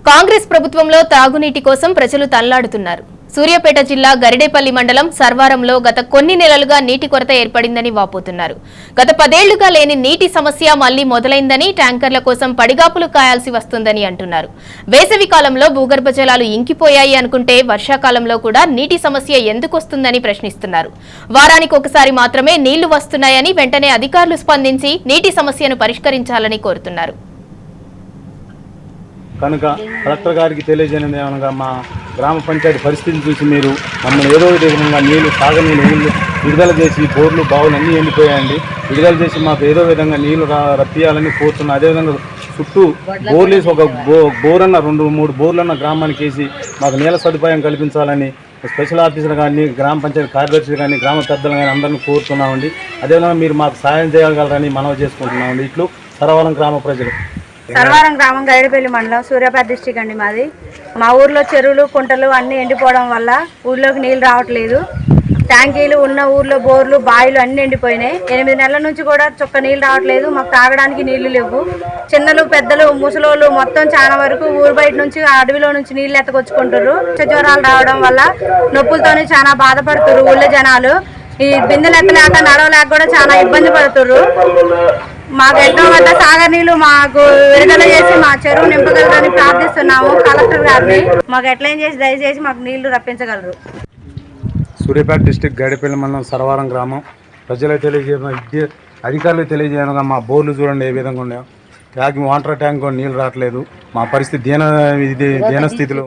కాంగ్రెస్ ప్రభుత్వంలో తాగునీటి కోసం ప్రజలు తల్లాడుతున్నారు. సూర్యాపేట జిల్లా గరిడేపల్లి మండలం సర్వారంలో గత కొన్ని నెలలుగా నీటి కొరత ఏర్పడిందని వాపోతున్నారు. గత 10 ఏళ్లుగా లేని నీటి సమస్య మళ్లీ మొదలైందని, ట్యాంకర్ల కోసం పడిగాపులు కాయాల్సి వస్తుందని అంటున్నారు. వేసవి కాలంలో భూగర్భ జలాలు ఇంకిపోయాయి అనుకుంటే వర్షాకాలంలో కూడా నీటి సమస్య ఎందుకొస్తుందని ప్రశ్నిస్తున్నారు. వారానికి ఒకసారి మాత్రమే నీళ్లు వస్తున్నాయని, వెంటనే అధికారులు స్పందించి నీటి సమస్యను పరిష్కరించాలని కోరుతున్నారు. కనుక కలెక్టర్ గారికి తెలియజేయడం ఏమనగా మా గ్రామ పంచాయతీ పరిస్థితిని చూసి మీరు మమ్మల్ని ఏదో విధంగా నీళ్లు తాగనీళ్ళు విడుదల చేసి బోర్లు బావులు అన్నీ ఎండిపోయాయండి. విడుదల చేసి మాకు ఏదో విధంగా నీళ్లు రప్పియాలని కోరుతున్నాం. అదేవిధంగా చుట్టూ బోర్లు వేసి ఒక బోరన్న 2-3 బోర్లన్న గ్రామానికి వేసి మాకు నీళ్ళ సదుపాయం కల్పించాలని స్పెషల్ ఆఫీసర్ కానీ, గ్రామ పంచాయతీ కార్యదర్శులు కానీ, గ్రామ పెద్దలు కానీ అందరినీ కోరుతున్నామండి. అదేవిధంగా మీరు మాకు సాయం చేయగలరని మనవి చేసుకుంటున్నామండి. ఇట్లు సర్వారం గ్రామ ప్రజలు. సర్వారం గ్రామం గైడపల్లి మండలం సూర్యాపేట డిస్టిక్ అండి మాది. మా ఊర్లో చెరువులు కుంటలు అన్నీ ఎండిపోవడం వల్ల ఊళ్ళోకి నీళ్ళు రావట్లేదు. ట్యాంకీలు ఉన్న ఊర్లో బోర్లు బావిలు అన్నీ ఎండిపోయినాయి. 8 నెలల నుంచి కూడా చుక్క నీళ్ళు రావట్లేదు. మాకు తాగడానికి నీళ్లు లేవు. చిన్నలు పెద్దలు ముసలోళ్ళు మొత్తం చాలా వరకు ఊరు బయట నుంచి అడవిలో నుంచి నీళ్ళు ఎత్తకొచ్చుకుంటారు. జ్వరాలు రావడం వల్ల నొప్పులతోనే చాలా బాధపడుతున్నారు ఊళ్ళో జనాలు. ఈ బిందెలు ఎత్తలేక నడవలేక కూడా చాలా ఇబ్బంది పడుతున్నారు. మాకు ఎంతో వద్ద సాగర్ నీళ్లు మాకు విడుదల చేసి మా చెరువు నింపగలరని ప్రార్థిస్తున్నాము కలెక్టర్ గారిని. మాకు ఎట్లయిన చేసి దయచేసి మాకు నీళ్లు రప్పించగలరు. సూర్యాపేట డిస్టిక్ గైడపల్లి మండలం సర్వారం గ్రామం ప్రజలకు తెలియజేయడం, అధికారులకు తెలియజేయడం మా బోర్లు చూడండి ఏ విధంగా ఉన్నాయో. వాటర్ ట్యాంక్ నీళ్ళు రావట్లేదు. మా పరిస్థితి దీన స్థితిలో